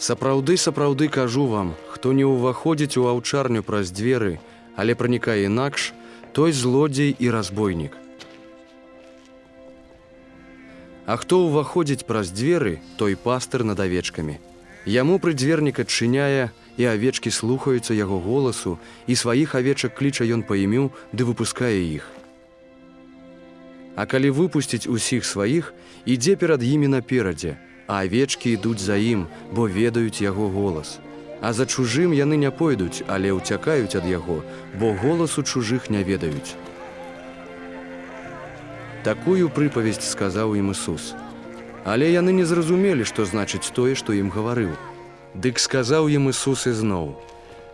Сапраўды, сапраўды кажу вам, хто не ўваходзіць у аўчарню праз дзверы, але пранікае інакш, той злодзей і разбойнік. А хто ўваходзіць праз дзверы, той пастыр над авечкамі. Яму прыдзвернік адчыняе, і авечкі слухаюцца яго голасу, і сваіх авечак кліча ён па імю, ды выпускае іх. А калі выпусціць усіх сваіх, ідзе перад імі наперадзе, а авечкі ідуць за ім, бо ведаюць яго голас. А за чужым яны не пойдуць, але ўцякаюць ад яго, бо голасу чужых не ведаюць. Такую прыпавесць сказаў ім Ісус. Але яны не зразумелі, што значыць тое, што ім гаварыў. Дык сказаў ім Ісус ізноў: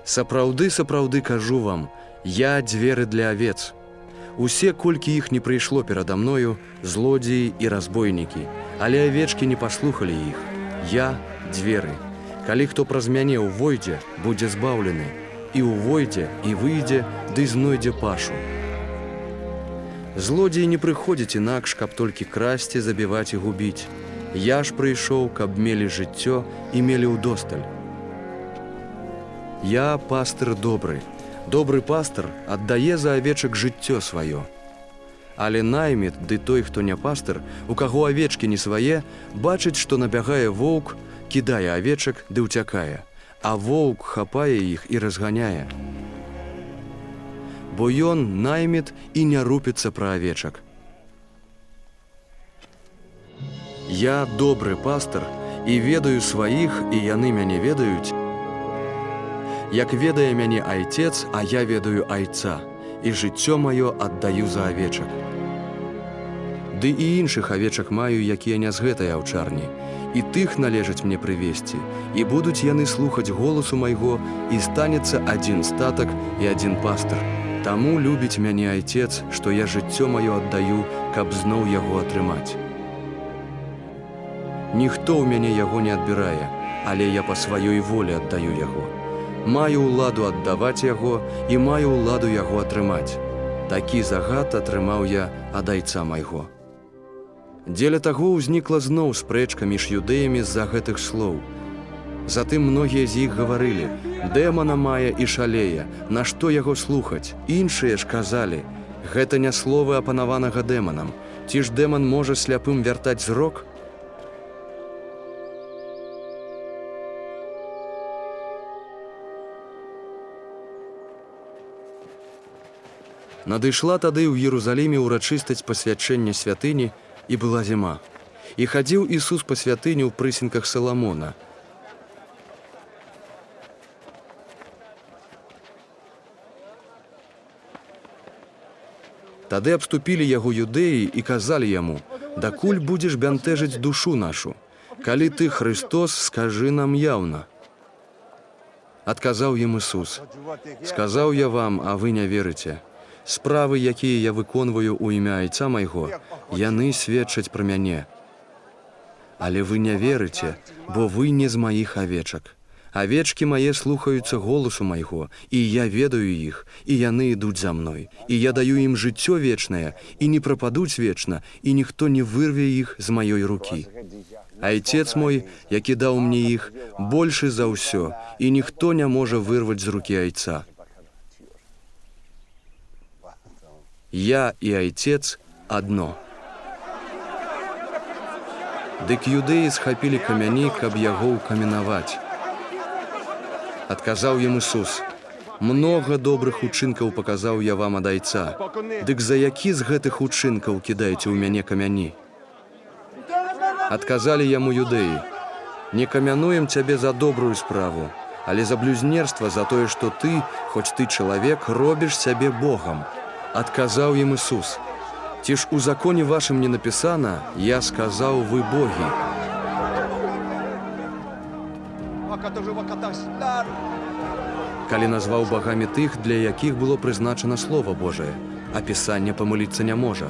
«Сапраўды, сапраўды кажу вам, я дзверы для авец. Усе, колькі іх не прыйшло перада мною, злодзеі і разбойнікі, але авечкі не паслухалі іх. Я дзверы. Калі хто праз мяне ўвойдзе, будзе збаўлены, і ўвойдзе, і выйдзе, ды знойдзе пашу. Злодзеі не прыходзяць інакш, каб толькі красці, забіваць і губіць. Я ж прыйшоў, каб мелі жыццё і мелі ўдосталь. Я пастыр добры. Добры пастыр аддае за авечак жыццё сваё. Але найміт, ды той, хто не пастыр, у каго авечкі не свае, бачыць, што набягае воўк, кідае авечак ды ўцякае, а воўк хапае іх і разганяе. Бо ён найміт і не рупіцца пра авечак. Я добры пастыр і ведаю сваіх, і яны мяне ведаюць. Як ведае мяне айцец, а я ведаю айца, і жыццё маё аддаю за авечак. Ды і іншых авечак маю, якія не з гэтай аўчарні, і тых належыць мне прывесці, і будуць яны слухаць голасу майго, і станецца адзін статак і адзін пастыр. Таму любіць мяне айцец, што я жыццё маё аддаю, каб зноў яго атрымаць. Ніхто ў мяне яго не адбірае, але я па сваёй волі аддаю яго. Маю ўладу аддаваць яго і маю ўладу яго атрымаць. Такі загад атрымаў я ад айца майго. Дзеля таго ўзнікла зноў спрэчка між юдэямі з-за гэтых слоў. Затым многія з іх гаварылі: «Дэмана мае і шалее, нашто яго слухаць?» Іншыя ж казалі: «Гэта не словы апанаванага дэманам. Ці ж дэман можа сляпым вяртаць зрок?» Надышла тады ў Єрусаліме ўрачыстасць пасвячэння святыні, і была зіма. І хадзіў Ісус па святыні ў прысенках Саламона. Тады абступілі яго юдэі і казалі яму: «Дакуль будзеш бянтэжыць душу нашу? Калі ты Христос, скажы нам яўна». Адказаў ім Ісус: «Сказаў я вам, а вы не верыце. Справы, якія я выконваю ў імя айца майго, яны сведчаць пра мяне. Але вы не верыце, бо вы не з маіх авечак. Авечкі мае слухаюцца голасу майго, і я ведаю іх, і яны ідуць за мной. І я даю ім жыццё вечнае, і не прападуць вечна, і ніхто не вырве іх з маёй рукі. Айцец мой, які даў мне іх, большы за ўсё, і ніхто не можа вырваць з рукі айца. Я і айцец адно». Дык юдэі схапілі камяні, каб яго ўкаменаваць. Адказаў ім Ісус: «Многа добрых учынкаў паказаў я вам ад айца. Дык за які з гэтых учынкаў кідаеце ў мяне камяні?» Адказалі яму юдэі: «Не камянуем цябе за добрую справу, але за блюзнерства, за тое, што ты, хоць ты чалавек, робіш сябе Богам». Адказаў ім Ісус: «Ці ж у законе вашым не напісана: я сказаў, вы богі?» Калі назваў багамі тых, для якіх было прызначана Слова Божае, а Пісанне памыліцца не можа.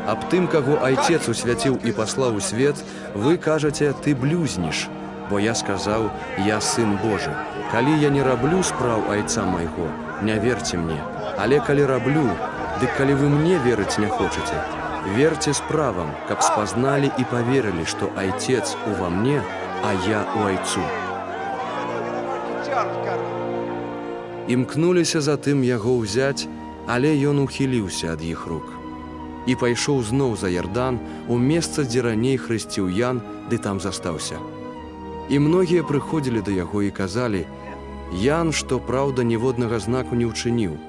Аб тым, каго айцец усвяціў і паслаў у свет, вы кажаце: «Ты блюзніш», бо я сказаў: «Я сын Божы». Калі я не раблю спраў айца майго, не верце мне. Але калі раблю, дык калі вы мне верыць не хочаце, Верьте справам, каб спазнали и поверили, что Отец во мне, а я у Айцу. Імкнуліся затым яго ўзяць, але ён ухіліўся ад іх рук. І пайшоў зноў за Ярдан у месца, дзе раней хрысціў Ян, ды там застаўся. І многія прыходзілі да яго і казалі: Ян, што праўда, ніводнага знаку не ўчыніў,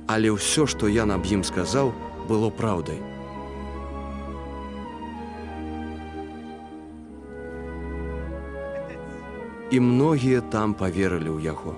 але ўсё, што Ян аб ім сказаў, было праўдай. І многія там паверылі ў яго.